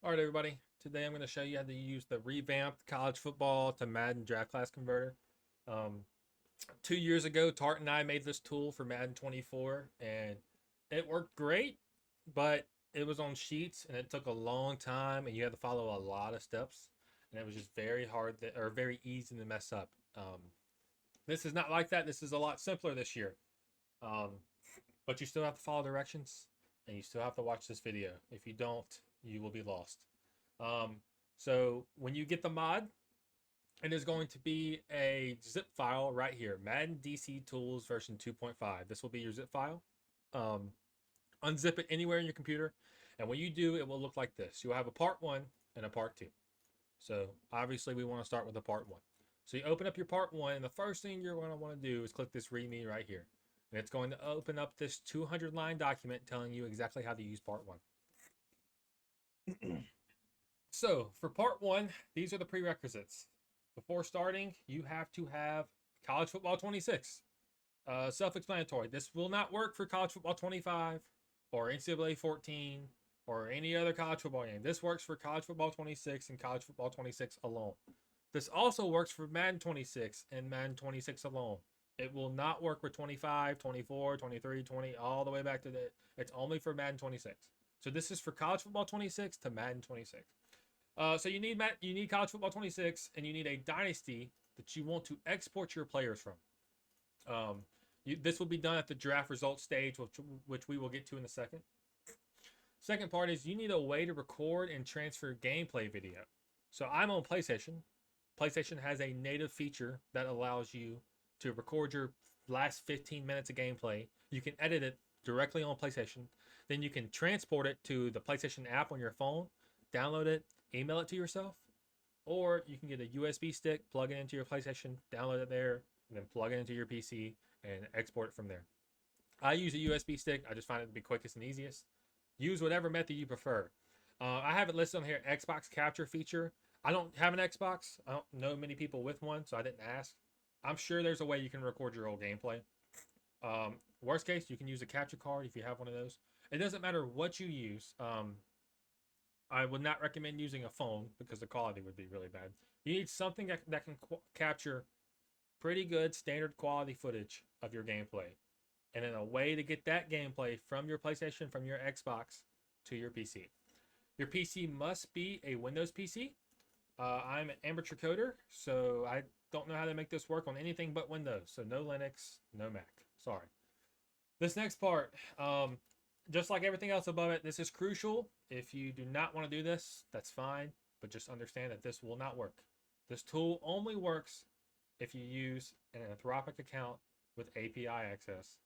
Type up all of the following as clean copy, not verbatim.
All right, everybody. Today I'm going to show you how to use the revamped college football to Madden draft class converter. Um, 2 years ago, Tart and I made this tool for Madden 24, and it worked great, but it was on sheets and it took a long time, and you had to follow a lot of steps, and it was just very hard or very easy to mess up. This is not like that. This is a lot simpler this year, um, but you still have to follow directions, and you still have to watch this video. If you don't, you will be lost. Um, so when you get the mod, it is going to be a zip file right here, Madden DC Tools version 2.5. This will be your zip file. Um, unzip it anywhere in your computer, and when you do, it will look like this. You'll have a part one and a part two. So obviously, we want to start with the part one. So you open up your part one, and the first thing you're going to want to do is click this README right here, and it's going to open up this 200-line document telling you exactly how to use part one. So for part one, these are the prerequisites. Before starting, you have to have college football 26. Self-explanatory. This will not work for college football 25 or NCAA 14 or any other college football game. This works for college football 26 and college football 26 alone. This also works for Madden 26 and Madden 26 alone. It will not work with 25, 24, 23, 20, all the way back to the. It's only for Madden 26. So this is for college football 26 to Madden 26. So you need college football 26, and you need a dynasty that you want to export your players from. This will be done at the draft results stage, which we will get to in a second. Second part is you need a way to record and transfer gameplay video. So I'm on PlayStation. PlayStation has a native feature that allows you to record your last 15 minutes of gameplay. You can edit it directly on PlayStation. Then you can transport it to the PlayStation app on your phone, download it, email it to yourself, or you can get a USB stick, plug it into your PlayStation, download it there, and then plug it into your PC and export it from there. I use a USB stick. I just find it to be quickest and easiest. Use whatever method you prefer. I have it listed on here, Xbox capture feature. I don't have an Xbox. I don't know many people with one, so I didn't ask. I'm sure there's a way you can record your old gameplay. Worst case, you can use a capture card if you have one of those. It doesn't matter what you use. I would not recommend using a phone because the quality would be really bad. You need something that can capture pretty good standard quality footage of your gameplay. And then a way to get that gameplay from your PlayStation, from your Xbox to your PC. Your PC must be a Windows PC. I'm an amateur coder, so I don't know how to make this work on anything but Windows. So no Linux, no Mac. Sorry. This next part, just like everything else above it, this is crucial. If you do not want to do this, that's fine, but just understand that this will not work. This tool only works if you use an Anthropic account with API access.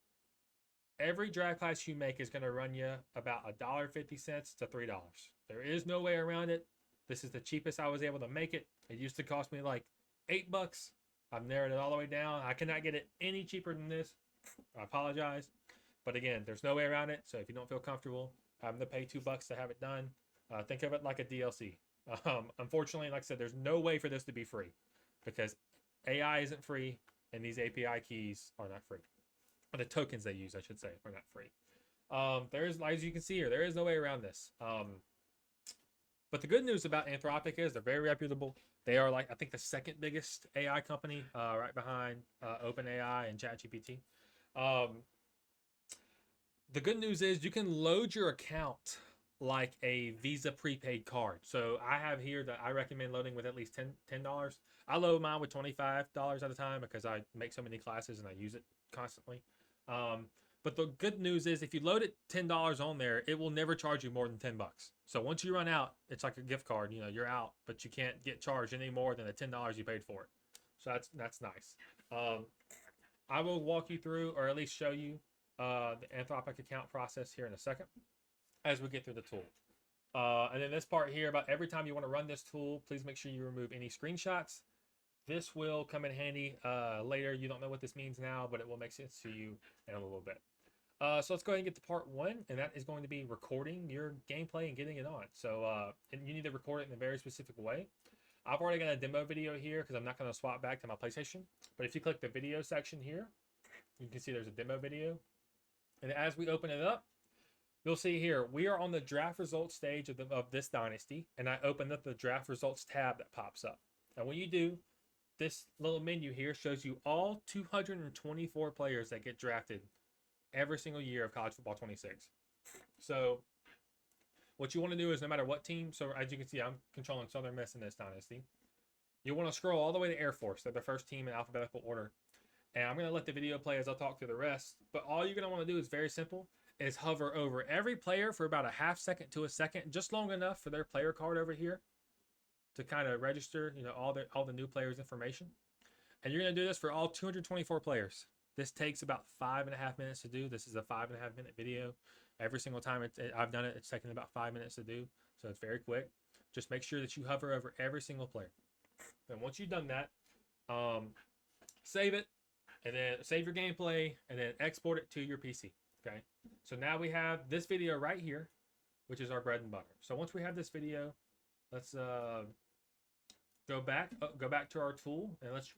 Every draft class you make is going to run you about $1.50 to $3. There is no way around it. This is the cheapest I was able to make it. It used to cost me like $8. I've narrowed it all the way down. I cannot get it any cheaper than this. I apologize. But again, there's no way around it. So if you don't feel comfortable having to pay $2 to have it done, think of it like a DLC. Unfortunately, like I said, there's no way for this to be free because AI isn't free and these API keys are not free. Or the tokens they use, I should say, are not free. There's, as you can see here, there is no way around this. But the good news about Anthropic is they're very reputable. They are like, I think, the second biggest AI company, right behind OpenAI and ChatGPT. The good news is you can load your account like a Visa prepaid card. So I have here that I recommend loading with at least $10. I load mine with $25 at a time because I make so many classes and I use it constantly. But the good news is if you load it $10 on there, it will never charge you more than $10. So once you run out, it's like a gift card. You know, you're out, but you can't get charged any more than the $10 you paid for it. So that's nice. I will walk you through, or at least show you, the Anthropic account process here in a second as we get through the tool. And then this part here about every time you want to run this tool, please make sure you remove any screenshots. This will come in handy later. You don't know what this means now, but it will make sense to you in a little bit. So let's go ahead and get to part one, and that is going to be recording your gameplay and getting it on. So and you need to record it in a very specific way. I've already got a demo video here because I'm not going to swap back to my PlayStation. But if you click the video section here, you can see there's a demo video. And as we open it up, You'll see here, we are on the draft results stage of this dynasty, and I opened up the draft results tab that pops up. And when you do, this little menu here shows you all 224 players that get drafted every single year of college football 26. So what you want to do is no matter what team, so as you can see, I'm controlling Southern Miss in this dynasty. You want to scroll all the way to Air Force. They're the first team in alphabetical order. And I'm going to let the video play as I'll talk through the rest. But all you're going to want to do is very simple, is hover over every player for about a half second to a second, just long enough for their player card over here to kind of register, all the new players' information. And you're going to do this for all 224 players. This takes about 5.5 minutes to do. This is a 5.5 minute video. Every single time I've done it, it's taken about 5 minutes to do. So it's very quick. Just make sure that you hover over every single player. And once you've done that, save it, and then save your gameplay, and then export it to your PC. Okay. So now we have this video right here, which is our bread and butter. So once we have this video, let's go back to our tool, and let's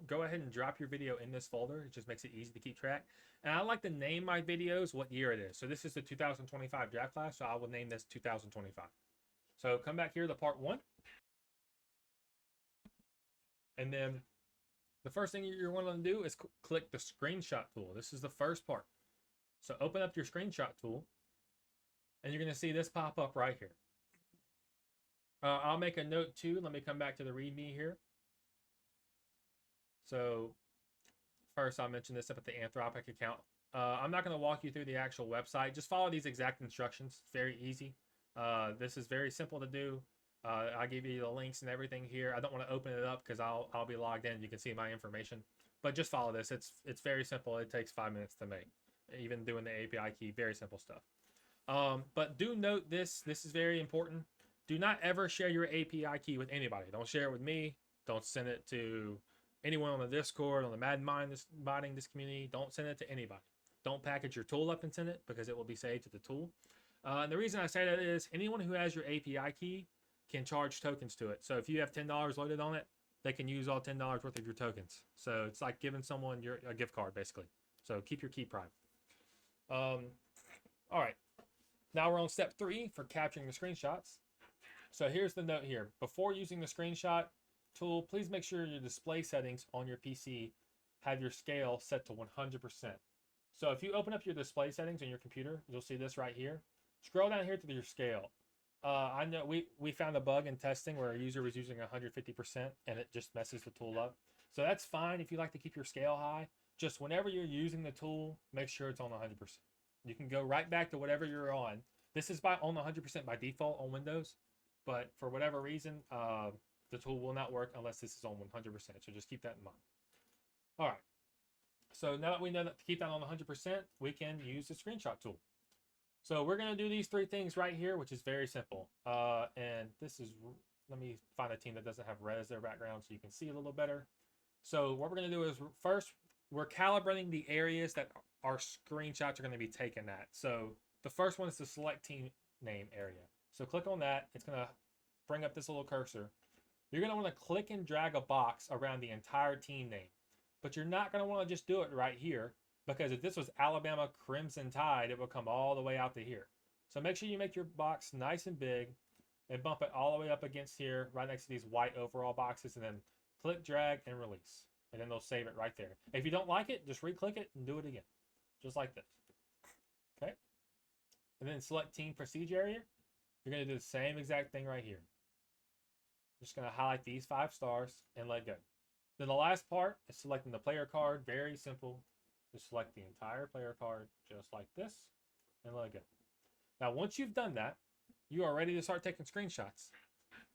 go ahead and drop your video in this folder. It just makes it easy to keep track. And I like to name my videos what year it is. So this is the 2025 draft class, so I will name this 2025. So come back here to part 1. And then the first thing you're going to do is click the screenshot tool. This is the first part. So open up your screenshot tool, and you're going to see this pop up right here. I'll make a note too. Let me come back to the README here. So first, I'll mention this up at the Anthropic account. I'm not going to walk you through the actual website. Just follow these exact instructions. It's very easy. This is very simple to do. I give you the links and everything here. I don't want to open it up because I'll be logged in. You can see my information, but just follow this. It's very simple. It takes 5 minutes to make. Even doing the API key, very simple stuff. But do note this. This is very important. Do not ever share your API key with anybody. Don't share it with me. Don't send it to anyone on the Discord, on the Madden modding this community. Don't send it to anybody. Don't package your tool up and send it because it will be saved to the tool. And the reason I say that is anyone who has your API key can charge tokens to it. So if you have $10 loaded on it, they can use all $10 worth of your tokens. So it's like giving someone a gift card, basically. So keep your key private. All right. Now we're on step 3 for capturing the screenshots. So here's the note here. Before using the screenshot tool, please make sure your display settings on your PC have your scale set to 100%. So if you open up your display settings on your computer, you'll see this right here. Scroll down here to your scale. I know we found a bug in testing where a user was using 150% and it just messes the tool up. So that's fine if you like to keep your scale high. Just whenever you're using the tool, make sure it's on 100%. You can go right back to whatever you're on. This is on 100% by default on Windows, but for whatever reason, the tool will not work unless this is on 100%. So just keep that in mind. All right. So now that we know that to keep that on 100%, we can use the screenshot tool. So we're going to do these 3 things right here, which is very simple. And this is, let me find a team that doesn't have red as their background so you can see a little better. So what we're going to do is first, we're calibrating the areas that our screenshots are going to be taken at. So the first one is the select team name area. So click on that. It's going to bring up this little cursor. You're going to want to click and drag a box around the entire team name. But you're not going to want to just do it right here, because if this was Alabama Crimson Tide, it would come all the way out to here. So make sure you make your box nice and big and bump it all the way up against here, right next to these white overall boxes, and then click, drag, and release. And then they'll save it right there. If you don't like it, just re-click it and do it again. Just like this. Okay? And then select Team Prestige area. You're going to do the same exact thing right here. Just going to highlight these 5 stars and let go. Then the last part is selecting the player card. Very simple. Just select the entire player card just like this and let it go. Now, once you've done that, you are ready to start taking screenshots.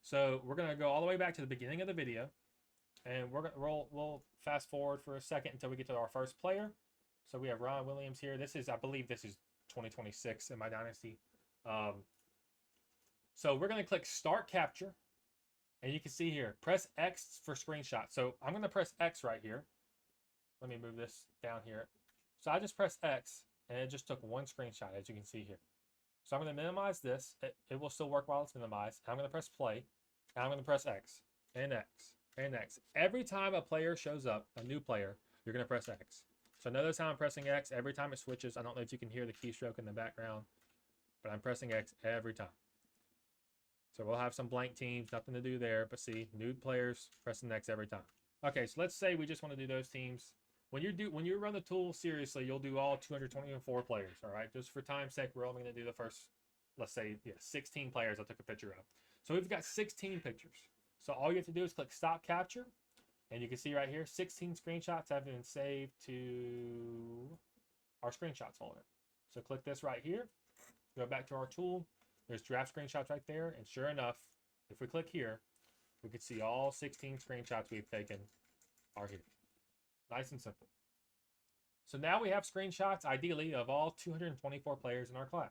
So we're going to go all the way back to the beginning of the video. And we'll fast forward for a second until we get to our first player. So we have Ron Williams here. I believe this is 2026 in my dynasty. So we're going to click Start Capture. And you can see here, press X for screenshot. So I'm going to press X right here. Let me move this down here. So I just pressed X, and it just took 1 screenshot, as you can see here. So I'm going to minimize this. It will still work while it's minimized. I'm going to press play, and I'm going to press X, and X, and X. Every time a player shows up, a new player, you're going to press X. So notice how I'm pressing X every time it switches. I don't know if you can hear the keystroke in the background. but I'm pressing X every time. So we'll have some blank teams, nothing to do there, but see, new players, pressing X every time. Okay, so let's say we just want to do those teams. When you run the tool seriously, you'll do all 224 players, all right? Just for time's sake, we're only going to do the first, let's say, 16 players I took a picture of. So we've got 16 pictures. So all you have to do is click Stop Capture, and you can see right here, 16 screenshots have been saved to our screenshots folder. So click this right here, go back to our tool. There's draft screenshots right there, and sure enough, if we click here, we can see all 16 screenshots we've taken are here. Nice and simple. So now we have screenshots, ideally, of all 224 players in our class.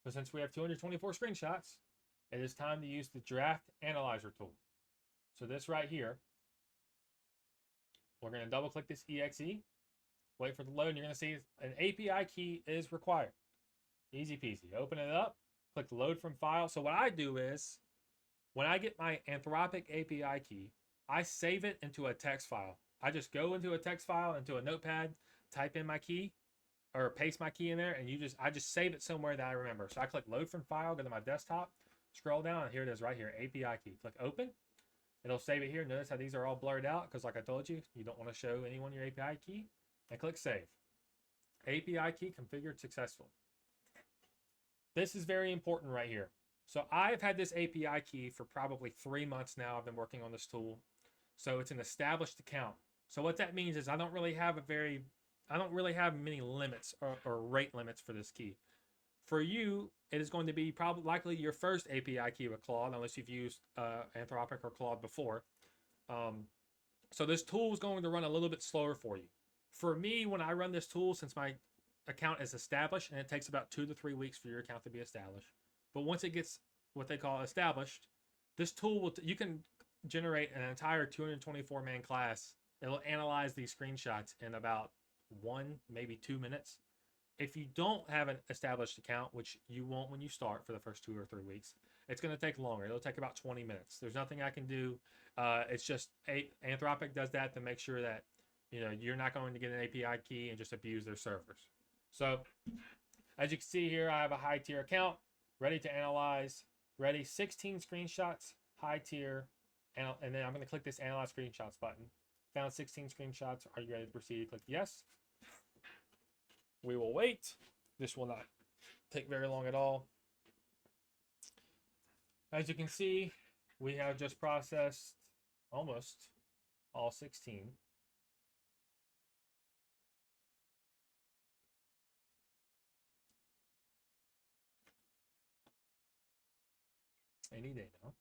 So since we have 224 screenshots, it is time to use the draft analyzer tool. So this right here, we're going to double click this exe, wait for the load, and you're going to see an API key is required. Easy peasy. Open it up, click load from file. So what I do is, when I get my Anthropic API key, I save it into a text file. I just go into a text file, into a notepad, type in my key, or paste my key in there, and I just save it somewhere that I remember. So I click load from file, go to my desktop, scroll down, and here it is right here, API key. Click open. It'll save it here. Notice how these are all blurred out, because like I told you, you don't want to show anyone your API key. And click save. API key configured successfully. This is very important right here. So I've had this API key for probably 3 months now. I've been working on this tool. So it's an established account. So what that means is I don't really have many limits or rate limits for this key. For you, it is going to be probably likely your first API key with Claude, unless you've used Anthropic or Claude before. So this tool is going to run a little bit slower for you. For me, when I run this tool, since my account is established, and it takes about 2 to 3 weeks for your account to be established. But once it gets what they call established, this tool you can generate an entire 224 man class. It'll analyze these screenshots in about 1, maybe 2 minutes. If you don't have an established account, which you won't when you start for the first 2 or 3 weeks, it's going to take longer. It'll take about 20 minutes. There's nothing I can do. It's just Anthropic does that to make sure that you're not going to get an API key and just abuse their servers. So as you can see here, I have a high tier account, ready to analyze, ready 16 screenshots, high tier, and then I'm going to click this analyze screenshots button. Found 16 screenshots. Are you ready to proceed? Click yes. We will wait. This will not take very long at all. As you can see, we have just processed almost all 16. Any day now.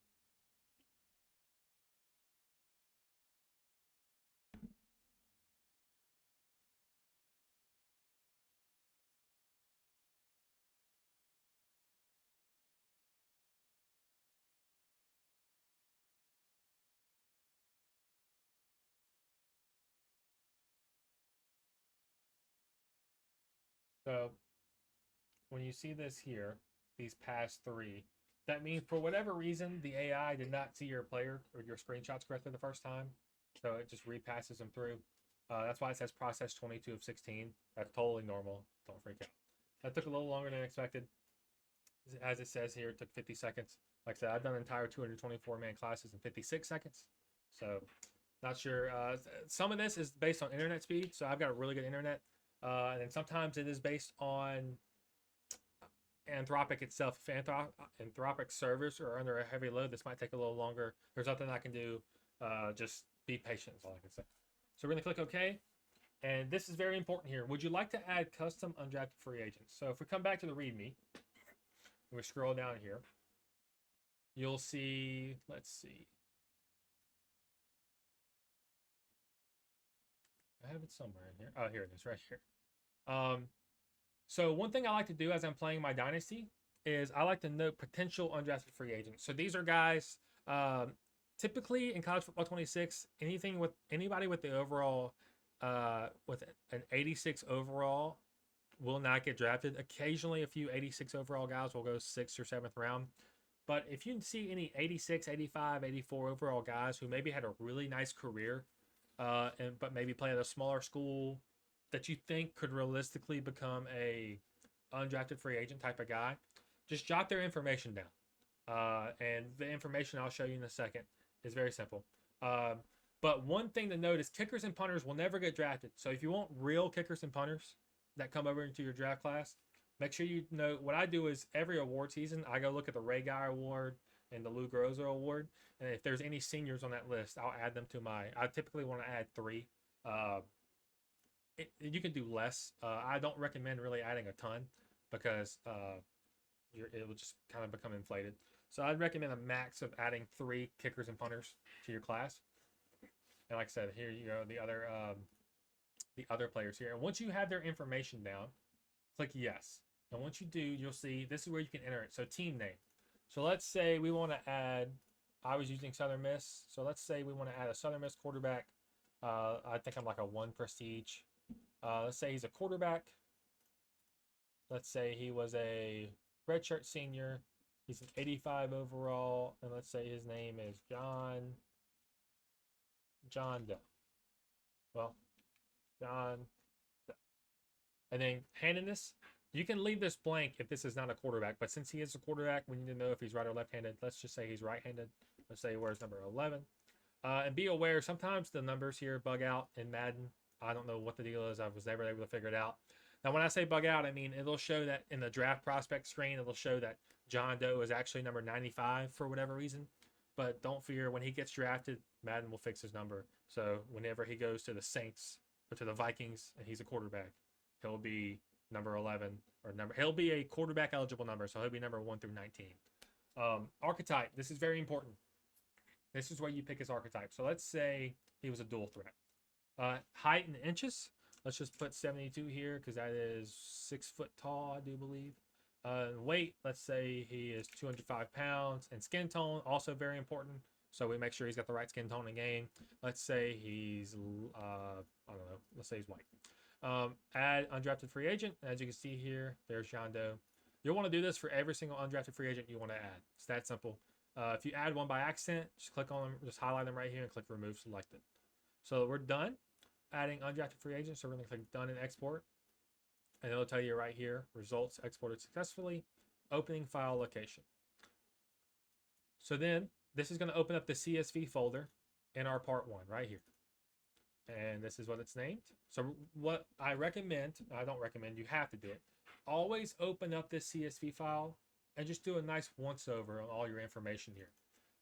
So when you see this here, these past 3, that means for whatever reason, the AI did not see your player or your screenshots correctly the first time. So it just repasses them through. That's why it says process 22 of 16. That's totally normal. Don't freak out. That took a little longer than expected. As it says here, it took 50 seconds. Like I said, I've done entire 224 man classes in 56 seconds. So not sure. Some of this is based on internet speed. So I've got a really good internet. And then sometimes it is based on Anthropic itself. If Anthropic servers are under a heavy load, this might take a little longer. There's nothing I can do. Just be patient is all I can say. So we're going to click OK. And this is very important here. Would you like to add custom undrafted free agents? So if we come back to the README, and we scroll down here, you'll see, let's see. I have it somewhere in here. Oh, here it is, right here. So one thing I like to do as I'm playing my Dynasty is I like to note potential undrafted free agents. So these are guys, typically in College Football 26, anybody with the overall, with an 86 overall will not get drafted. Occasionally, a few 86 overall guys will go 6th or 7th round. But if you see any 86, 85, 84 overall guys who maybe had a really nice career, but maybe play at a smaller school that you think could realistically become a undrafted free agent type of guy, just jot their information down. And the information I'll show you in a second is very simple. But one thing to note is kickers and punters will never get drafted. So if you want real kickers and punters that come over into your draft class, make sure you know what I do is every award season, I go look at the Ray Guy Award and the Lou Groza Award. And if there's any seniors on that list, I'll add them to I typically want to add 3. You can do less. I don't recommend really adding a ton because it will just kind of become inflated. So I'd recommend a max of adding 3 kickers and punters to your class. And like I said, here you go, the other players here. And once you have their information down, click yes. And once you do, you'll see this is where you can enter it. So team name. So let's say we want to add, I was using Southern Miss. So let's say we want to add a Southern Miss quarterback. I think I'm like a 1 prestige. Let's say he's a quarterback. Let's say he was a redshirt senior. He's an 85 overall. And let's say his name is John Doe. Well, John Doe. And then handing this, you can leave this blank if this is not a quarterback. But since he is a quarterback, we need to know if he's right or left-handed. Let's just say he's right-handed. Let's say he wears number 11. And be aware, sometimes the numbers here bug out in Madden. I don't know what the deal is. I was never able to figure it out. Now, when I say bug out, I mean it'll show that in the draft prospect screen, it'll show that John Doe is actually number 95 for whatever reason. But don't fear, when he gets drafted, Madden will fix his number. So whenever he goes to the Saints or to the Vikings and he's a quarterback, he'll be number 11 or he'll be a quarterback eligible number. So he'll be number 1 through 19. Archetype. This is very important. This is where you pick his archetype. So let's say he was a dual threat. Height in inches. Let's just put 72 here because that is 6 foot tall, I do believe. Weight, let's say he is 205 pounds. And skin tone, also very important. So we make sure he's got the right skin tone in game. Let's say he's, I don't know, let's say he's white. Add undrafted free agent. As you can see here, there's John Doe. You'll want to do this for every single undrafted free agent you want to add. It's that simple. If you add one by accident, just click on them, just highlight them right here and click remove selected. So we're done adding undrafted free agents. So we're going to click done and export. And it'll tell you right here, results exported successfully, opening file location. So then this is going to open up the CSV folder in our part 1 right here. And this is what it's named. So what I recommend, I don't recommend, you have to do it. Always open up this CSV file and just do a nice once over on all your information here.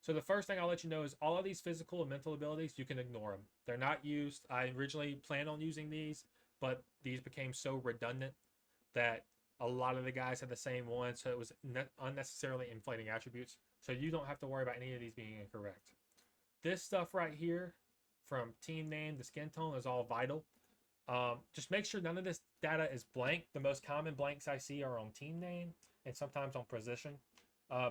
So the first thing I'll let you know is all of these physical and mental abilities, you can ignore them. They're not used. I originally planned on using these, but these became so redundant that a lot of the guys had the same one. So it was unnecessarily inflating attributes. So you don't have to worry about any of these being incorrect. This stuff right here, from team name to skin tone, is all vital. Just make sure none of this data is blank. The most common blanks I see are on team name and sometimes on position.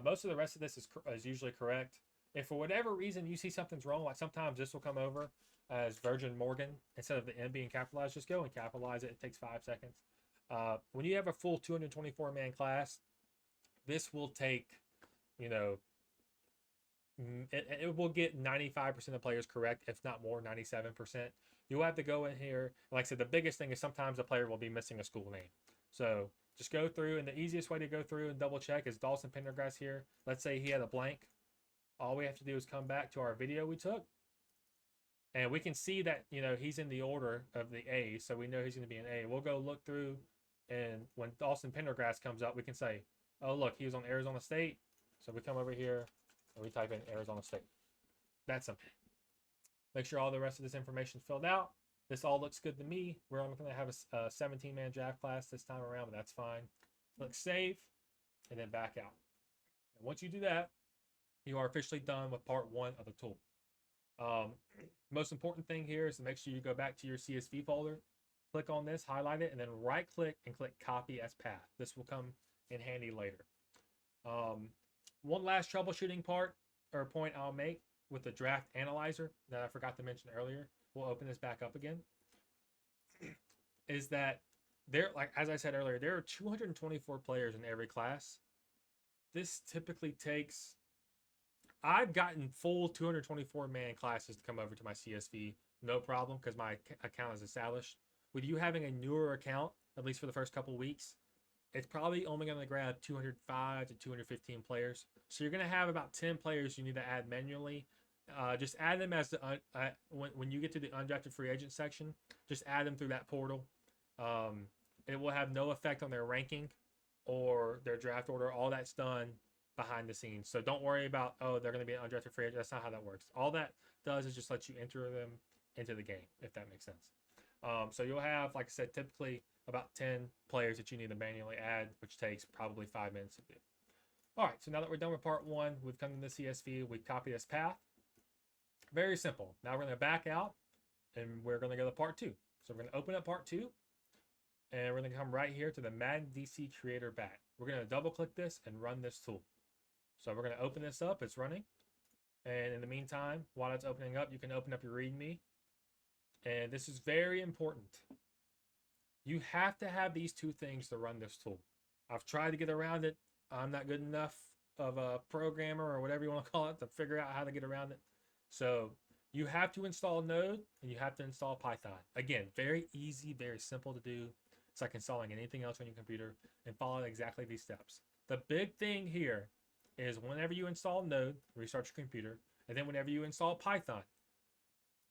Most of the rest of this is usually correct. If for whatever reason you see something's wrong, like sometimes this will come over as Virgin Morgan instead of the M being capitalized, just go and capitalize it. It takes 5 seconds. When you have a full 224-man class, this will take, you know, it will get 95% of players correct, if not more, 97%. You'll have to go in here. Like I said, the biggest thing is sometimes a player will be missing a school name. So just go through, and the easiest way to go through and double check is Dawson Pendergrass here. Let's say he had a blank. All we have to do is come back to our video we took, and we can see that, you know, he's in the order of the A, so we know he's going to be an A. We'll go look through, and when Dawson Pendergrass comes up, we can say, oh, look, he was on Arizona State. So we come over here, and we type in Arizona State. That's simple. Make sure all the rest of this information is filled out. This all looks good to me. We're only going to have a 17-man draft class this time around, but that's fine. Click save, and then back out. And once you do that, you are officially done with part 1 of the tool. Most important thing here is to make sure you go back to your CSV folder, click on this, highlight it, and then right-click and click copy as path. This will come in handy later. One last troubleshooting point I'll make with the draft analyzer that I forgot to mention earlier. We'll open this back up again. Is that there, like as I said earlier, there are 224 players in every class. This typically takes, I've gotten full 224-man classes to come over to my CSV, no problem, because my account is established. With you having a newer account, at least for the first couple weeks, it's probably only going to grab 205 to 215 players. So you're going to have about 10 players you need to add manually. Just add them as when you get to the undrafted free agent section, just add them through that portal. It will have no effect on their ranking or their draft order. All that's done behind the scenes. So don't worry about, oh, they're going to be an undrafted free agent. That's not how that works. All that does is just let you enter them into the game, if that makes sense. So you'll have, like I said, typically about 10 players that you need to manually add, which takes probably 5 minutes to do. All right, so now that we're done with part one, we've come to the CSV, we copy this path. Very simple. Now we're going to back out and we're going to go to part two. So we're going to open up part two and we're going to come right here to the Madden DC Creator Bat. We're going to double click this and run this tool. So we're going to open this up, it's running. And in the meantime, while it's opening up, you can open up your README. And this is very important. You have to have these two things to run this tool. I've tried to get around it. I'm not good enough of a programmer or whatever you want to call it to figure out how to get around it. So you have to install Node and you have to install Python. Again, very easy, very simple to do. It's like installing anything else on your computer, and follow exactly these steps. The big thing here is whenever you install Node, restart your computer, and then whenever you install Python,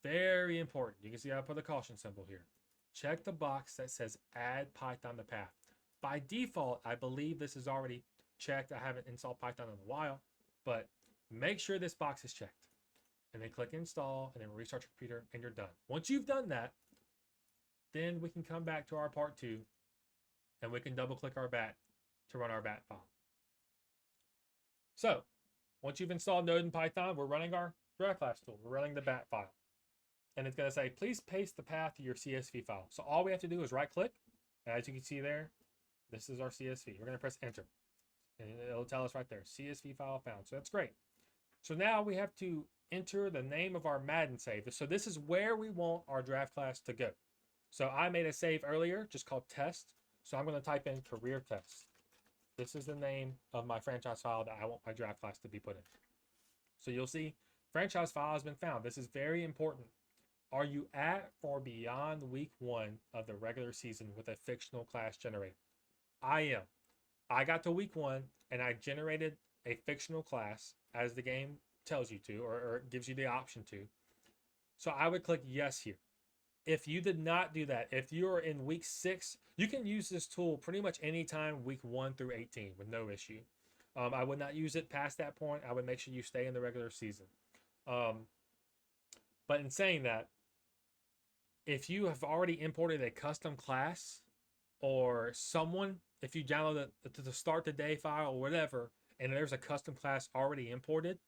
very important. You can see I put a caution symbol here. Check the box that says add Python to path. By default, I believe this is already checked. I haven't installed Python in a while, but make sure this box is checked. And then click install and then restart your computer and you're done. Once you've done that, then we can come back to our part two and we can double click our bat to run our bat file. So once you've installed Node and Python, we're running our draft class tool. We're running the bat file. And it's going to say, please paste the path to your CSV file. So all we have to do is right click. And as you can see there, this is our CSV. We're going to press enter. And it'll tell us right there, CSV file found. So that's great. So now we have to enter the name of our Madden save. So this is where we want our draft class to go. So I made a save earlier just called test. So I'm going to type in career test. This is the name of my franchise file that I want my draft class to be put in. So you'll see franchise file has been found. This is very important. Are you at or beyond week 1 of the regular season with a fictional class generator? I am. I got to week 1 and I generated a fictional class as the game tells you to, or gives you the option to. So I would click yes here. If you did not do that, if you're in week 6, you can use this tool pretty much anytime week 1 through 18 with no issue. I would not use it past that point. I would make sure you stay in the regular season. But in saying that, if you have already imported a custom class or someone, if you download the start today file or whatever, and there's a custom class already imported,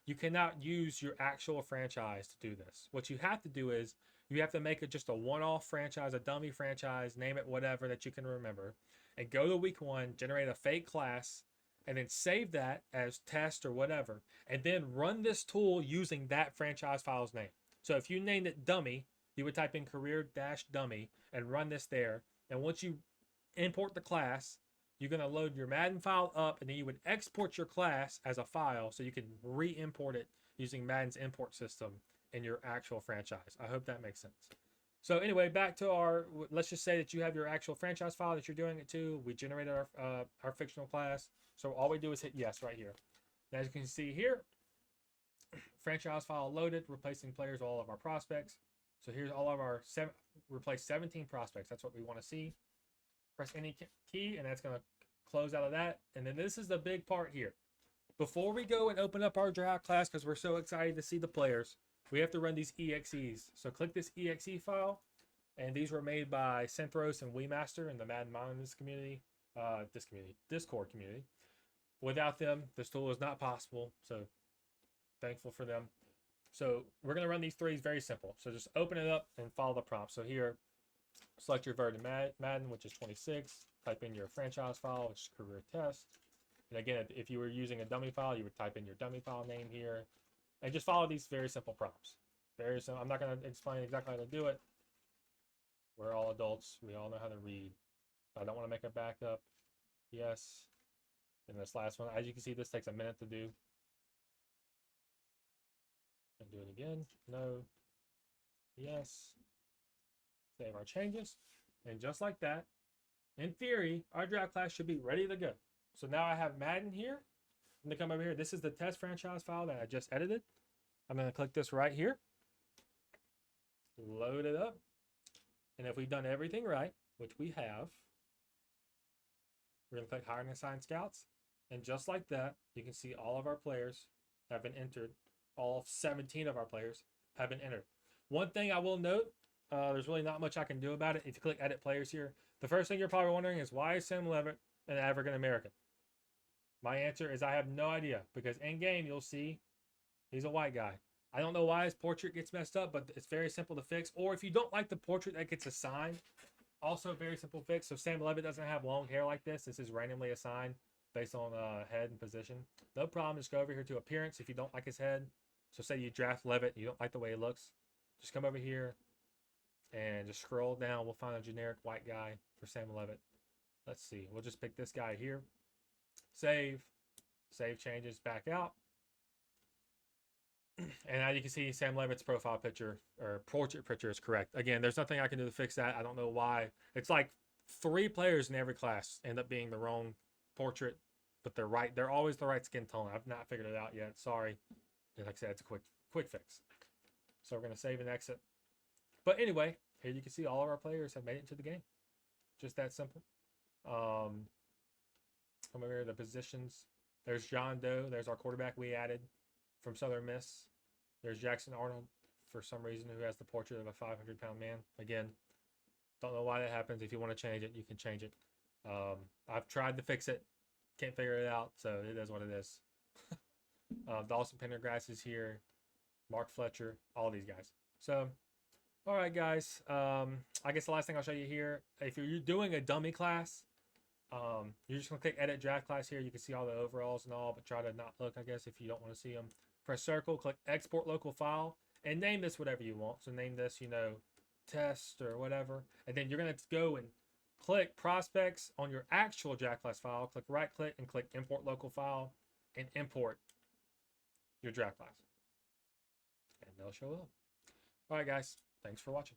you cannot use your actual franchise to do this. What you have to do is you have to make it just a one-off franchise, a dummy franchise, name it whatever that you can remember, and go to week 1, generate a fake class, and then save that as test or whatever, and then run this tool using that franchise file's name. So if you named it dummy, you would type in career-dummy and run this there. And once you import the class, you're going to load your Madden file up, and then you would export your class as a file so you can re-import it using Madden's import system in your actual franchise. I hope that makes sense. So anyway, back to our, let's just say that you have your actual franchise file that you're doing it to. We generated our fictional class. So all we do is hit yes right here. And as you can see here, franchise file loaded, replacing players, all of our prospects. So here's all of our replace 17 prospects. That's what we want to see. Press any key, and that's going to close out of that. And then this is the big part here. Before we go and open up our draft class, because we're so excited to see the players, we have to run these EXEs. So click this EXE file, and these were made by Synthros and WeMaster in the Madden Minds community, Discord community. Without them, this tool is not possible. So thankful for them. So we're going to run these three. Very simple. So just open it up and follow the prompt. So here, select your version Madden, which is 26. Type in your franchise file, which is career test. And again, if you were using a dummy file, you would type in your dummy file name here. And just follow these very simple prompts. Very simple. I'm not going to explain exactly how to do it. We're all adults. We all know how to read. I don't want to make a backup. Yes. And this last one, as you can see, this takes a minute to do. And do it again. No. Yes. Save our changes. And just like that, in theory, our draft class should be ready to go. So now I have Madden here. I'm gonna come over here. This is the test franchise file that I just edited. I'm gonna click this right here, load it up. And if we've done everything right, which we have, we're gonna click hire and assign scouts. And just like that, you can see all of our players have been entered. All 17 of our players have been entered. One thing I will note, there's really not much I can do about it. If you click edit players here, the first thing you're probably wondering is why is Sam Levitt an African American? My answer is I have no idea, because in game you'll see he's a white guy. I don't know why his portrait gets messed up, but it's very simple to fix. Or if you don't like the portrait that gets assigned, also very simple fix. So Sam Levitt doesn't have long hair like this. This is randomly assigned based on head and position. No problem. Just go over here to appearance if you don't like his head. So say you draft Levitt, you don't like the way he looks. Just come over here and just scroll down. We'll find a generic white guy for Sam Levitt. Let's see. We'll just pick this guy here. Save. Save changes back out. And now you can see Sam Levitt's profile picture or portrait picture is correct. Again, there's nothing I can do to fix that. I don't know why. It's like 3 players in every class end up being the wrong portrait, but they're right. They're always the right skin tone. I've not figured it out yet. Sorry. Like I said, it's a quick fix. So we're going to save and exit. But anyway, here you can see all of our players have made it to the game. Just that simple. Come over here to the positions. There's John Doe. There's our quarterback we added from Southern Miss. There's Jackson Arnold, for some reason, who has the portrait of a 500-pound man. Again, don't know why that happens. If you want to change it, you can change it. I've tried to fix it. Can't figure it out, so it is what it is. Dawson Pendergrass is here. Mark Fletcher, all these guys. So, all right, guys. I guess the last thing I'll show you here, if you're doing a dummy class, you're just going to click edit draft class here. You can see all the overalls and all, but try to not look, I guess, if you don't want to see them. Press circle, click export local file, and name this whatever you want. So name this, test or whatever. And then you're going to go and click prospects on your actual draft class file. Click right click and click import local file and import your draft class. And they'll show up. All right, guys. Thanks for watching.